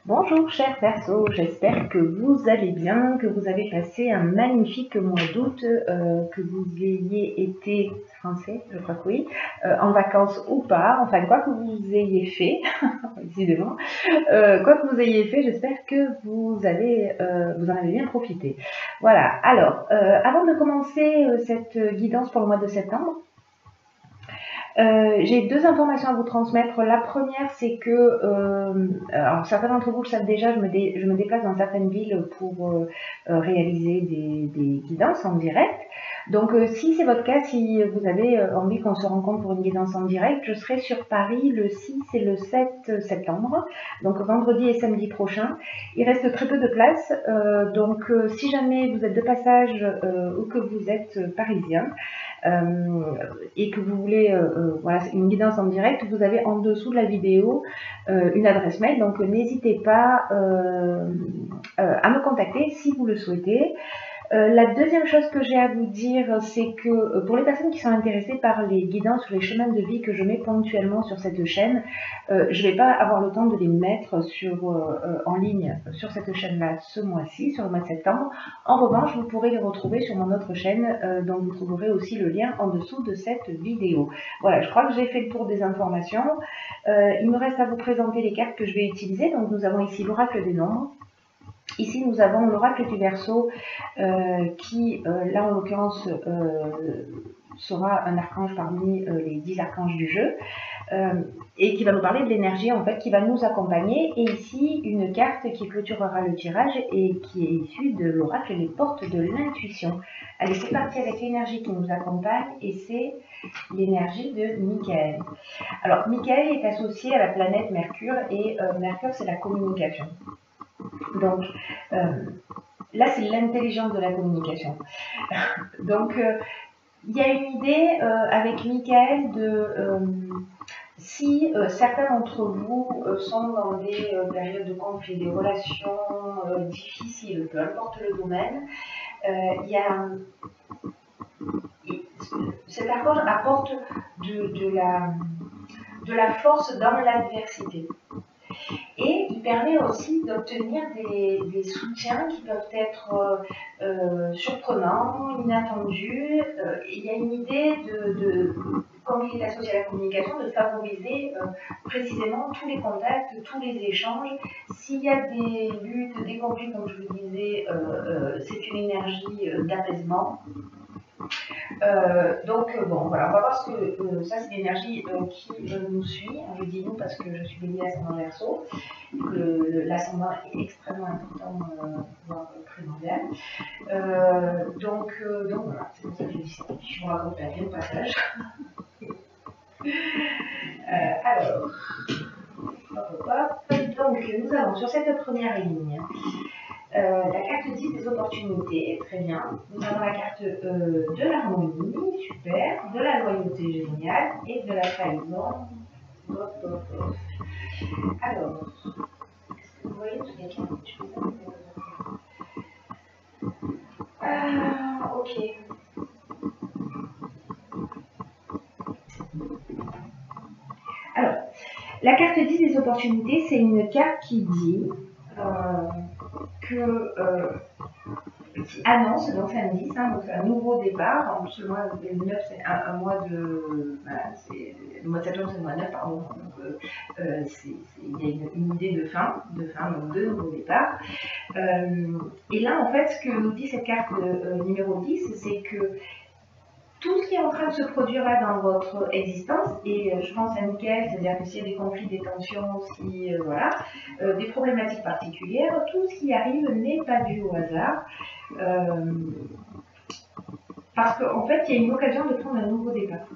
Bonjour chers persos, j'espère que vous allez bien, que vous avez passé un magnifique mois d'août, que vous ayez été français, je crois que oui, en vacances ou pas, enfin quoi que vous ayez fait, décidément, quoi que vous ayez fait, j'espère que vous en avez bien profité. Voilà, alors, avant de commencer cette guidance pour le mois de septembre, j'ai deux informations à vous transmettre. La première, c'est que, alors certains d'entre vous le savent déjà, je me déplace dans certaines villes pour réaliser des guidances en direct. Donc si c'est votre cas, si vous avez envie qu'on se rencontre pour une guidance en direct, je serai sur Paris le 6 et le 7 septembre, donc vendredi et samedi prochain. Il reste très peu de place, donc si jamais vous êtes de passage ou que vous êtes parisien, et que vous voulez voilà, une guidance en direct, vous avez en dessous de la vidéo une adresse mail, donc n'hésitez pas à me contacter si vous le souhaitez. La deuxième chose que j'ai à vous dire, c'est que pour les personnes qui sont intéressées par les guidances sur les chemins de vie que je mets ponctuellement sur cette chaîne, je ne vais pas avoir le temps de les mettre en ligne sur cette chaîne-là ce mois-ci, sur le mois de septembre. En revanche, vous pourrez les retrouver sur mon autre chaîne, dont vous trouverez aussi le lien en dessous de cette vidéo. Voilà, je crois que j'ai fait le tour des informations. Il me reste à vous présenter les cartes que je vais utiliser. Donc nous avons ici l'oracle des nombres. Ici, nous avons l'oracle du Verseau qui, là en l'occurrence, sera un archange parmi les 10 archanges du jeu et qui va nous parler de l'énergie en fait, qui va nous accompagner. Et ici, une carte qui clôturera le tirage et qui est issue de l'oracle des portes de l'intuition. Allez, c'est parti avec l'énergie qui nous accompagne et c'est l'énergie de Michael. Alors, Michael est associé à la planète Mercure et Mercure, c'est la communication. Donc, là, c'est l'intelligence de la communication. Donc, il y a une idée avec Michael de si certains d'entre vous sont dans des périodes de conflit, des relations difficiles, peu importe le domaine, il y a cet archange apporte de la force dans l'adversité. Et il permet aussi d'obtenir des soutiens qui peuvent être surprenants, inattendus. Il y a une idée comme il est associé à la communication, de favoriser précisément tous les contacts, tous les échanges. S'il y a des luttes, des conflits, comme je vous disais, c'est une énergie d'apaisement. Donc bon, voilà, on va voir ce que ça c'est l'énergie qui nous suit. Je dis nous parce que je suis bélier ascendant Verseau, l'ascendant est extrêmement important, voire primordial. Donc voilà, c'est pour ça que je dis ça. Je vous raconte la vie au passage. Alors, donc nous avons sur cette première ligne la carte 10 des opportunités, très bien. Nous avons la carte de l'harmonie, super, de la loyauté, géniale, et de la trahison. Alors, est-ce que vous voyez toutes les cartes? Ok. Alors, la carte 10 des opportunités, c'est une carte qui dit qui annonce, donc c'est un 10, donc c'est un nouveau départ. En plus, le mois 9, c'est un mois de. Voilà, le mois de septembre, c'est le mois 9, pardon. Donc, il y a une idée de fin, donc de nouveau départ. Et là, en fait, ce que nous dit cette carte numéro 10, c'est que tout ce qui est en train de se produire là dans votre existence, et je pense à Michael, c'est-à-dire que s'il y a des conflits, des tensions, voilà, des problématiques particulières, tout ce qui arrive n'est pas dû au hasard. Parce qu'en fait, il y a une occasion de prendre un nouveau départ.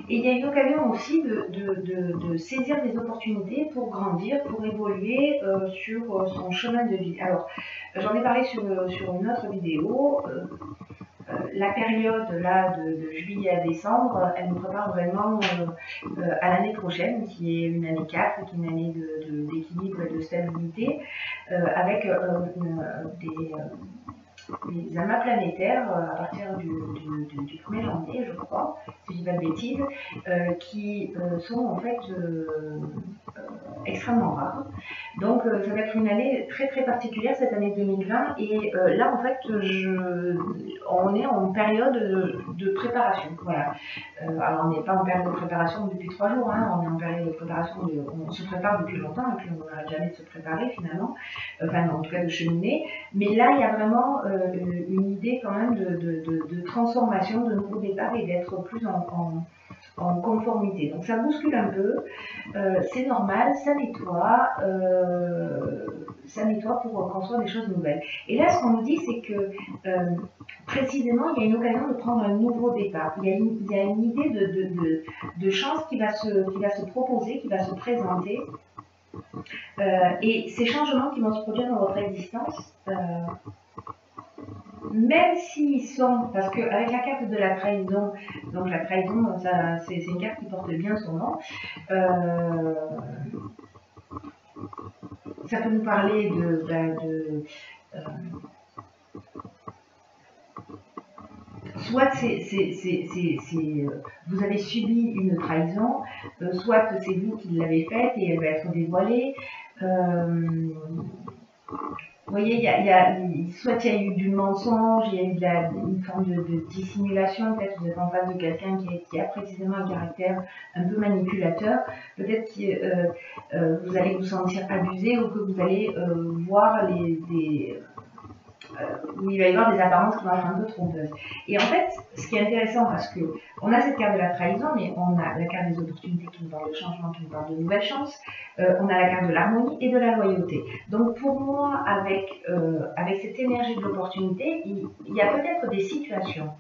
Et il y a une occasion aussi de saisir des opportunités pour grandir, pour évoluer sur son chemin de vie. Alors, j'en ai parlé sur une autre vidéo. La période là de juillet à décembre, elle nous prépare vraiment à l'année prochaine, qui est une année 4, qui est une année d'équilibre et de stabilité, avec des amas planétaires à partir du 1er janvier, je crois, si je dis pas de bêtises, qui sont en fait extrêmement rares. Donc ça va être une année très très particulière, cette année 2020, et là en fait on est en période de préparation. Voilà. Alors on n'est pas en période de préparation depuis 3 jours, hein, on est en période de préparation, on se prépare depuis longtemps et puis on n'arrête jamais de se préparer finalement, enfin en tout cas de cheminer, mais là il y a vraiment une idée quand même de transformation, de nouveau départ et d'être plus en conformité. Donc ça bouscule un peu, c'est normal, ça nettoie pour construire des choses nouvelles. Et là, ce qu'on nous dit, c'est que précisément, il y a une occasion de prendre un nouveau départ. Il y a une idée de chance qui va se proposer, qui va se présenter. Et ces changements qui vont se produire dans votre existence, même s'ils sont, parce qu'avec la carte de la trahison, donc la trahison, c'est une carte qui porte bien son nom, ça peut nous parler soit vous avez subi une trahison, soit c'est vous qui l'avez faite et elle va être dévoilée. Vous voyez, soit il y a eu du mensonge, il y a eu une forme de dissimulation, peut-être que vous êtes en face de quelqu'un qui a précisément un caractère un peu manipulateur, peut-être que vous allez vous sentir abusé ou que vous allez voir où il va y avoir des apparences qui vont être un peu trompeuses. Et en fait, ce qui est intéressant, parce qu'on a cette carte de la trahison, mais on a la carte des opportunités qui nous parle de changement, qui nous parle de nouvelles chances, on a la carte de l'harmonie et de la loyauté. Donc pour moi, avec cette énergie de l'opportunité, il y a peut-être des situations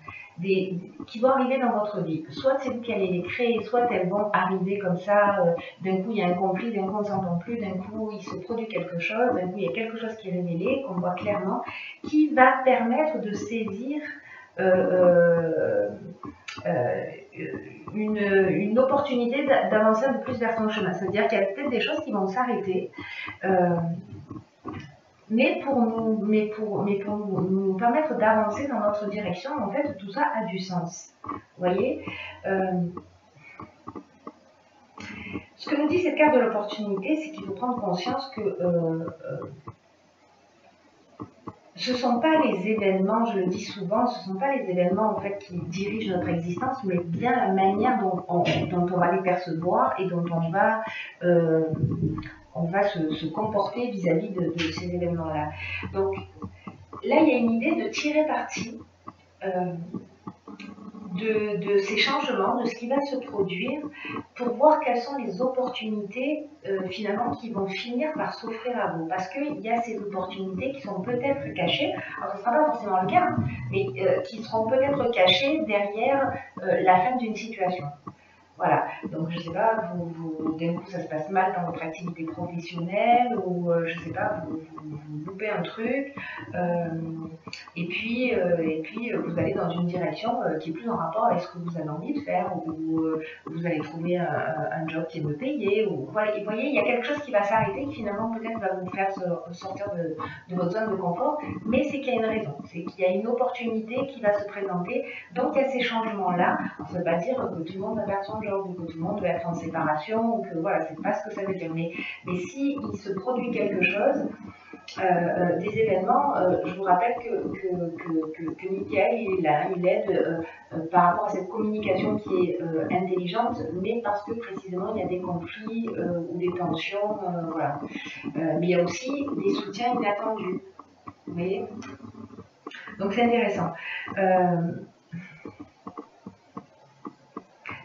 qui vont arriver dans votre vie. Soit c'est vous qui allez les créer, soit elles vont arriver comme ça, d'un coup il y a un conflit, d'un coup on ne s'entend plus, d'un coup il se produit quelque chose, d'un coup il y a quelque chose qui est révélé, qu'on voit clairement, qui va permettre de saisir une opportunité d'avancer un peu plus vers son chemin. C'est-à-dire qu'il y a peut-être des choses qui vont s'arrêter, mais pour nous permettre d'avancer dans notre direction, en fait, tout ça a du sens. Vous voyez, ce que nous dit cette carte de l'opportunité, c'est qu'il faut prendre conscience que ce ne sont pas les événements, je le dis souvent, ce ne sont pas les événements en fait qui dirigent notre existence, mais bien la manière dont on va les percevoir et dont on va se comporter vis-à-vis de ces événements-là. Donc là, il y a une idée de tirer parti de ces changements, de ce qui va se produire, pour voir quelles sont les opportunités finalement qui vont finir par s'offrir à vous. Parce qu'il y a ces opportunités qui sont peut-être cachées, alors ce ne sera pas forcément le cas, mais qui seront peut-être cachées derrière la fin d'une situation. Voilà, donc je ne sais pas, d'un coup ça se passe mal dans votre activité professionnelle ou je ne sais pas, vous loupez un truc et puis vous allez dans une direction qui est plus en rapport avec ce que vous avez envie de faire ou vous allez trouver un job qui est mieux payé. Voilà, et vous voyez, il y a quelque chose qui va s'arrêter qui finalement peut-être va vous faire sortir de votre zone de confort, mais c'est qu'il y a une raison, c'est qu'il y a une opportunité qui va se présenter, donc il y a ces changements-là. Ça ne veut pas dire que tout le monde va perdre son job ou que tout le monde doit être en séparation ou que voilà, c'est pas ce que ça veut dire. Mais si il se produit quelque chose, des événements, je vous rappelle que Michael, il est là, il aide par rapport à cette communication qui est intelligente, mais parce que précisément il y a des conflits ou des tensions, voilà. Mais il y a aussi des soutiens inattendus. Vous voyez ? Donc c'est intéressant.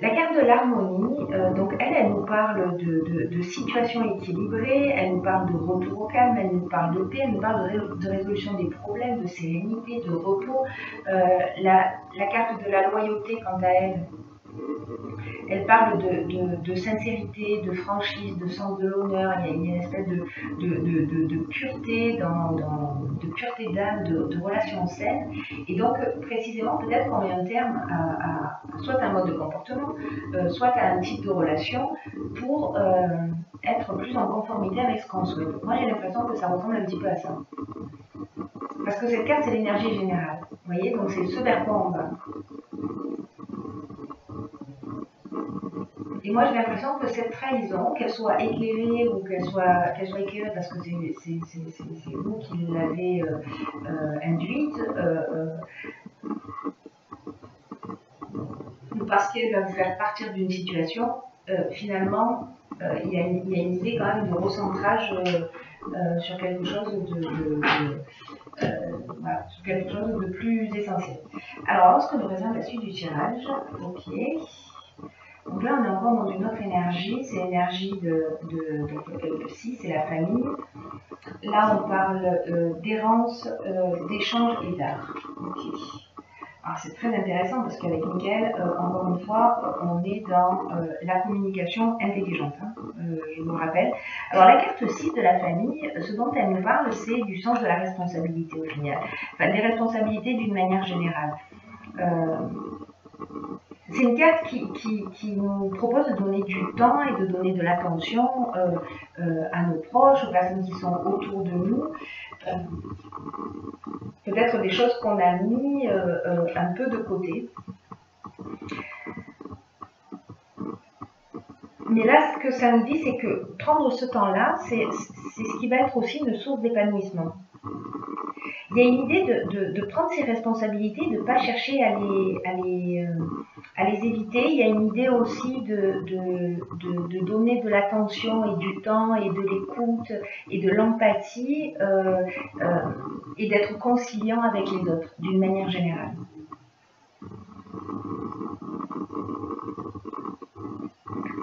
La carte de l'harmonie, donc elle nous parle de situation équilibrée, elle nous parle de retour au calme, elle nous parle de paix, elle nous parle de résolution des problèmes, de sérénité, de repos. La carte de la loyauté, quant à elle, elle parle de sincérité, de franchise, de sens de l'honneur. Il y a une espèce de pureté, de pureté d'âme, de relations saines. Et donc, précisément, peut-être qu'on met un terme à soit un mode de comportement, soit à un type de relation pour être plus en conformité avec ce qu'on souhaite. Moi, j'ai l'impression que ça ressemble un petit peu à ça. Parce que cette carte, c'est l'énergie générale. Vous voyez, donc c'est ce vers quoi on va. Et moi, j'ai l'impression que cette trahison, qu'elle soit éclairée ou qu'elle soit éclairée parce que c'est vous qui l'avez induite, ou parce qu'elle va vous faire partir d'une situation, finalement, il y a une idée quand même de recentrage sur quelque chose voilà, sur quelque chose de plus essentiel. Alors, lorsque nous raisonnons la suite du tirage, ok. Donc là, on est encore dans une autre énergie, c'est l'énergie de psy, c'est la famille. Là, on parle d'errance, d'échange et d'art. Okay. Alors, c'est très intéressant parce qu'avec Mickaël, encore une fois, on est dans la communication intelligente, hein, je vous le rappelle. Alors, la carte 6 de la famille, ce dont elle nous parle, c'est du sens de la responsabilité au final. Enfin, des responsabilités d'une manière générale. C'est une carte qui nous propose de donner du temps et de donner de l'attention à nos proches, aux personnes qui sont autour de nous. Peut-être des choses qu'on a mis un peu de côté. Mais là, ce que ça nous dit, c'est que prendre ce temps-là, c'est ce qui va être aussi une source d'épanouissement. Il y a une idée de prendre ses responsabilités, de ne pas chercher à les éviter. Il y a une idée aussi de donner de l'attention et du temps et de l'écoute et de l'empathie et d'être conciliant avec les autres d'une manière générale.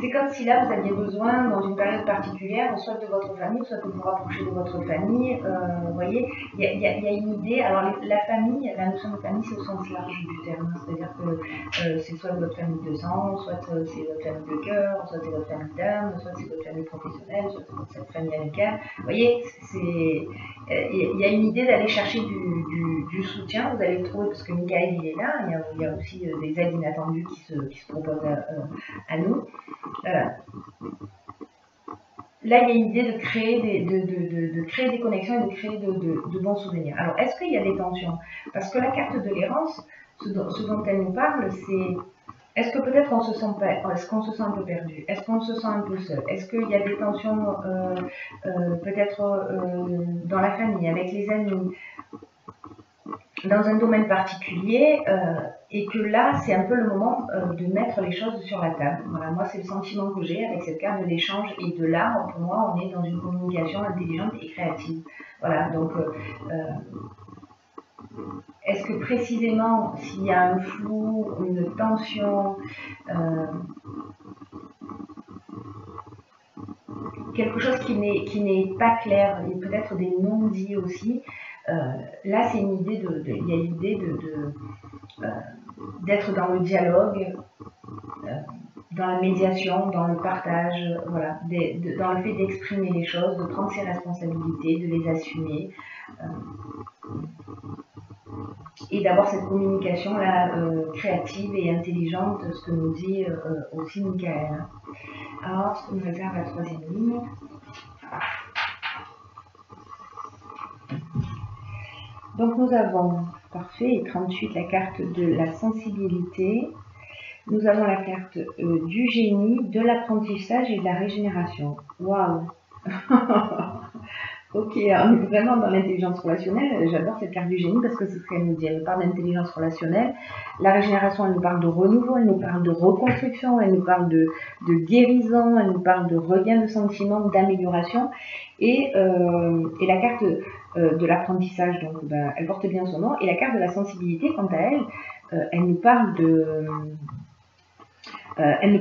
C'est comme si là, vous aviez besoin, dans une période particulière, soit de votre famille, soit de vous rapprocher de votre famille. Vous voyez, il y a une idée. Alors, la famille, la notion de famille, c'est au sens large du terme. C'est-à-dire que c'est soit votre famille de sang, soit c'est votre famille de cœur, soit c'est votre famille d'âme, soit c'est votre famille professionnelle, soit c'est votre famille amicale. Vous voyez, il y a une idée d'aller chercher du soutien. Vous allez le trouver parce que Mickaël, il est là. Il y a aussi des aides inattendues qui se proposent à nous. Là, il y a une idée de créer des connexions et de créer de bons souvenirs. Alors, est-ce qu'il y a des tensions? Parce que la carte de l'errance, ce dont elle nous parle, c'est est-ce que peut-être on se sent est-ce qu'on se sent un peu perdu? Est-ce qu'on se sent un peu seul? Est-ce qu'il y a des tensions peut-être dans la famille, avec les amis, dans un domaine particulier, et que là, c'est un peu le moment de mettre les choses sur la table. Voilà, moi, c'est le sentiment que j'ai avec cette carte de l'échange et de l'art. Pour moi, on est dans une communication intelligente et créative. Voilà, donc, est-ce que précisément, s'il y a un flou, une tension, quelque chose qui n'est pas clair, et peut-être des non-dits aussi, là, c'est une idée il y a l'idée d'être dans le dialogue, dans la médiation, dans le partage, voilà, dans le fait d'exprimer les choses, de prendre ses responsabilités, de les assumer, et d'avoir cette communication là créative et intelligente, ce que nous dit aussi Mickaël. Alors, ce qu'on réserve la troisième ligne. Donc nous avons, parfait, et 38, la carte de la sensibilité. Nous avons la carte du génie, de l'apprentissage et de la régénération. Waouh. Ok, on est vraiment dans l'intelligence relationnelle. J'adore cette carte du génie parce que c'est ce qu'elle nous dit. Elle nous parle d'intelligence relationnelle. La régénération, elle nous parle de renouveau, elle nous parle de reconstruction, elle nous parle de guérison, elle nous parle de regain de sentiment, d'amélioration. Et la carte de l'apprentissage, donc elle porte bien son nom. Et la carte de la sensibilité, quant à elle, elle nous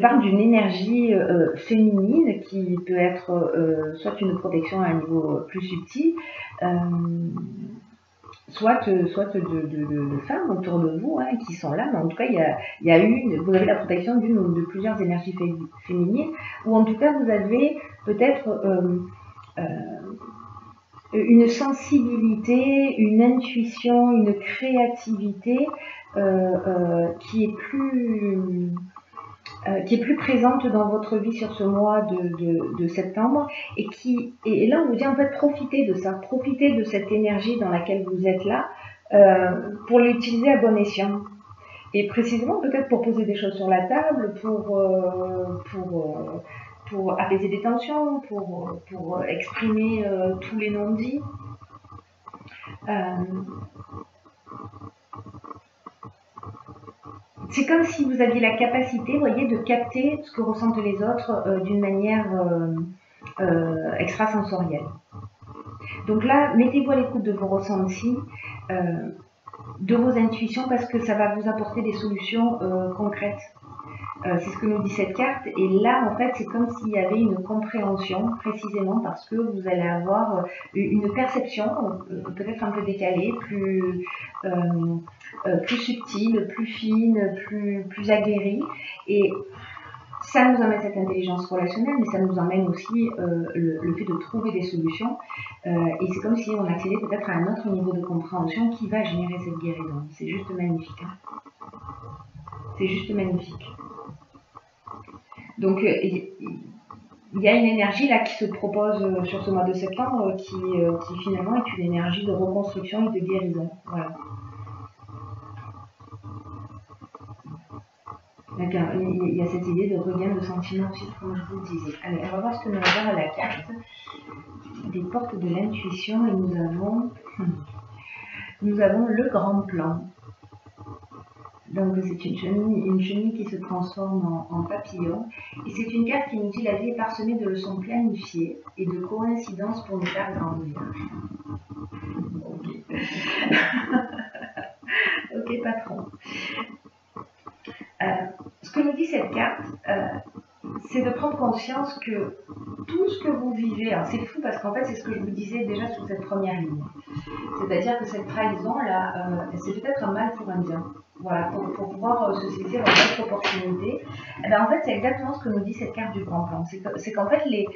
parle d'une énergie féminine qui peut être soit une protection à un niveau plus subtil, soit de femmes autour de vous qui sont là, mais en tout cas vous avez la protection d'une ou de plusieurs énergies féminines, ou en tout cas vous avez peut-être une sensibilité, une intuition, une créativité qui est plus présente dans votre vie sur ce mois de septembre, et là on vous dit en fait profitez de ça, profitez de cette énergie dans laquelle vous êtes là pour l'utiliser à bon escient. Et précisément, peut-être pour poser des choses sur la table, pour apaiser des tensions, pour exprimer tous les non-dits. C'est comme si vous aviez la capacité, vous voyez, de capter ce que ressentent les autres d'une manière extrasensorielle. Donc là, mettez-vous à l'écoute de vos ressentis, de vos intuitions, parce que ça va vous apporter des solutions concrètes. C'est ce que nous dit cette carte. Et là, en fait, c'est comme s'il y avait une compréhension, précisément parce que vous allez avoir une perception peut-être un peu décalée, plus subtile, plus fine, plus aguerrie. Et ça nous amène cette intelligence relationnelle, mais ça nous emmène aussi le fait de trouver des solutions. Et c'est comme si on accédait peut-être à un autre niveau de compréhension qui va générer cette guérison. C'est juste magnifique. Hein. C'est juste magnifique. Donc, il y a une énergie là qui se propose sur ce mois de septembre qui finalement est une énergie de reconstruction et de guérison. Voilà. Il y a cette idée de regain de sentiment aussi, comme je vous le disais. Allez, on va voir ce que nous réserve à la carte des portes de l'intuition et nous avons le grand plan. Donc c'est une chenille qui se transforme en papillon. Et c'est une carte qui nous dit la vie est parsemée de leçons planifiées et de coïncidences pour nous faire grandir. Ok. Ok, patron. Ce que nous dit cette carte, c'est de prendre conscience que tout ce que vous vivez, alors c'est fou parce qu'en fait c'est ce que je vous disais déjà sur cette première ligne. C'est-à-dire que cette trahison-là, c'est peut-être un mal pour un bien. Voilà, pour pouvoir se saisir une autre opportunité. Et bien, en fait, c'est exactement ce que nous dit cette carte du grand plan. C'est qu'en fait, il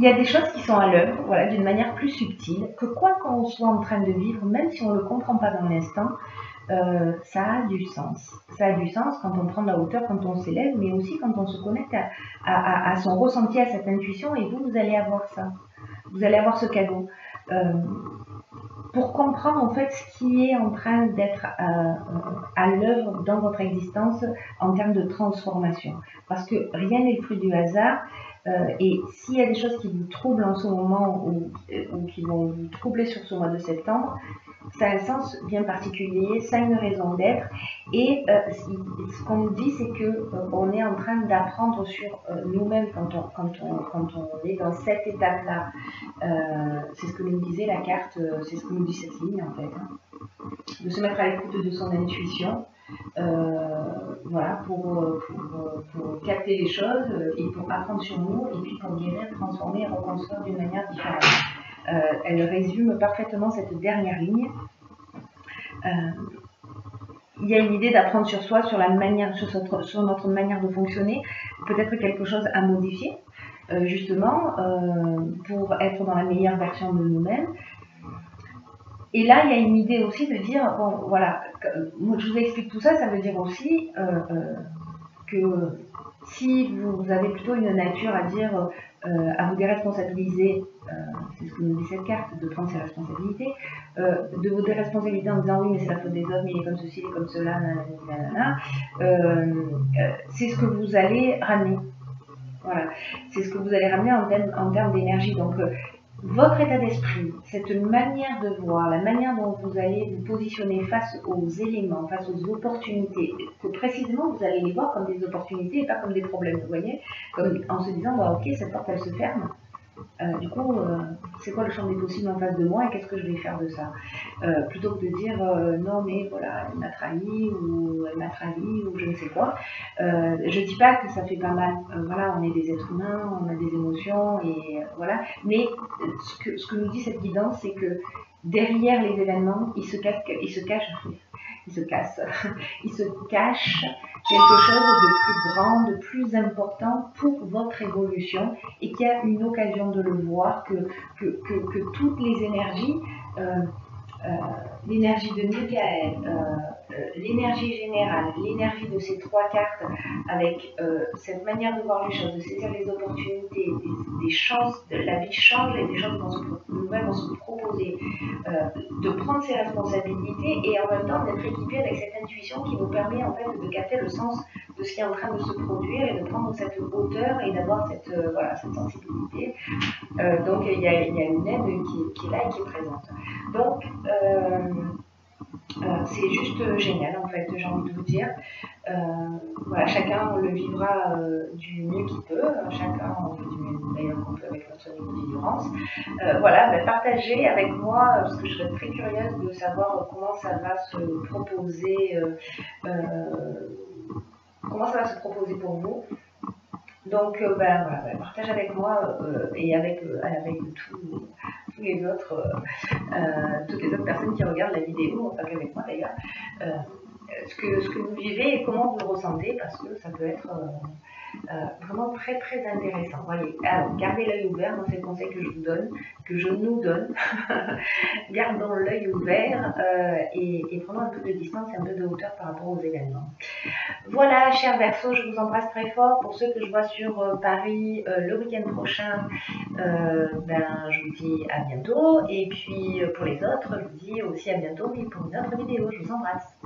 y a des choses qui sont à l'œuvre, voilà, d'une manière plus subtile, que quoi qu'on soit en train de vivre, même si on ne le comprend pas dans l'instant, ça a du sens. Ça a du sens quand on prend de la hauteur, quand on s'élève, mais aussi quand on se connecte à son ressenti, à cette intuition, et vous allez avoir ça. Vous allez avoir ce cadeau. Pour comprendre en fait ce qui est en train d'être à l'œuvre dans votre existence en termes de transformation. Parce que rien n'est le fruit du hasard. Et s'il y a des choses qui vous troublent en ce moment ou qui vont vous troubler sur ce mois de septembre, ça a un sens bien particulier, ça a une raison d'être. Et ce qu'on nous dit, c'est qu'on est en train d'apprendre sur nous-mêmes quand on est dans cette étape-là. C'est ce que nous disait la carte, c'est ce que nous dit cette ligne en fait. Hein. De se mettre à l'écoute de son intuition. Voilà, pour capter les choses et pour apprendre sur nous et puis pour guérir, transformer et reconstruire d'une manière différente. Elle résume parfaitement cette dernière ligne. Il y a une idée d'apprendre sur soi, sur notre manière de fonctionner, peut-être quelque chose à modifier, justement, pour être dans la meilleure version de nous-mêmes. Et là, il y a une idée aussi de dire, bon, voilà, je vous explique tout ça, ça veut dire aussi que si vous avez plutôt une nature à dire, à vous déresponsabiliser, c'est ce que nous dit cette carte, de prendre ses responsabilités, de vous déresponsabiliser en disant oui, mais c'est la faute des autres, mais il est comme ceci, il est comme cela, nanana, c'est ce que vous allez ramener. Voilà, c'est ce que vous allez ramener en termes d'énergie. Donc, votre état d'esprit, cette manière de voir, la manière dont vous allez vous positionner face aux éléments, face aux opportunités, que précisément vous allez les voir comme des opportunités et pas comme des problèmes, vous voyez, comme en se disant, bah, ok, cette porte elle se ferme, du coup, c'est quoi le champ des possibles en face de moi et qu'est-ce que je vais faire de ça, plutôt que de dire, non mais voilà, elle m'a trahi ou elle m'a trahi ou je ne sais quoi. Je dis pas que ça fait pas mal, voilà, on est des êtres humains, on a des émotions et voilà, mais ce que nous dit cette guidance, c'est que derrière les événements, il se cache quelque chose de plus grand, de plus important pour votre évolution et qu'il y a une occasion de le voir, que toutes les énergies, l'énergie de Michael, l'énergie générale, l'énergie de ces trois cartes, avec cette manière de voir les choses, de saisir les opportunités, des chances, la vie change et des choses nouvelles vont se proposer, de prendre ses responsabilités et en même temps d'être équipé avec cette intuition qui nous permet en fait de capter le sens de ce qui est en train de se produire et de prendre cette hauteur et d'avoir cette, voilà, cette sensibilité. Donc il y a une aide qui est là et qui est présente. Donc c'est juste génial en fait, j'ai envie de vous dire. Voilà, chacun le vivra du mieux qu'il peut, chacun on fait du mieux d'ailleurs qu'on peut avec notre niveau d'ignorance. Voilà, partagez avec moi, parce que je serais très curieuse de savoir comment ça va se proposer, pour vous. Donc voilà, partage avec moi et avec tous les autres, toutes les autres personnes qui regardent la vidéo, pas qu'avec moi d'ailleurs, ce que vous vivez et comment vous le ressentez, parce que ça peut être vraiment très très intéressant. Voyez, alors gardez l'œil ouvert, moi c'est le conseil que je vous donne, que je nous donne. Gardons l'œil ouvert et prenons un peu de distance et un peu de hauteur par rapport aux événements. Voilà, chers Verseaux, je vous embrasse très fort. Pour ceux que je vois sur Paris le week-end prochain, je vous dis à bientôt. Et puis pour les autres, je vous dis aussi à bientôt pour une autre vidéo. Je vous embrasse.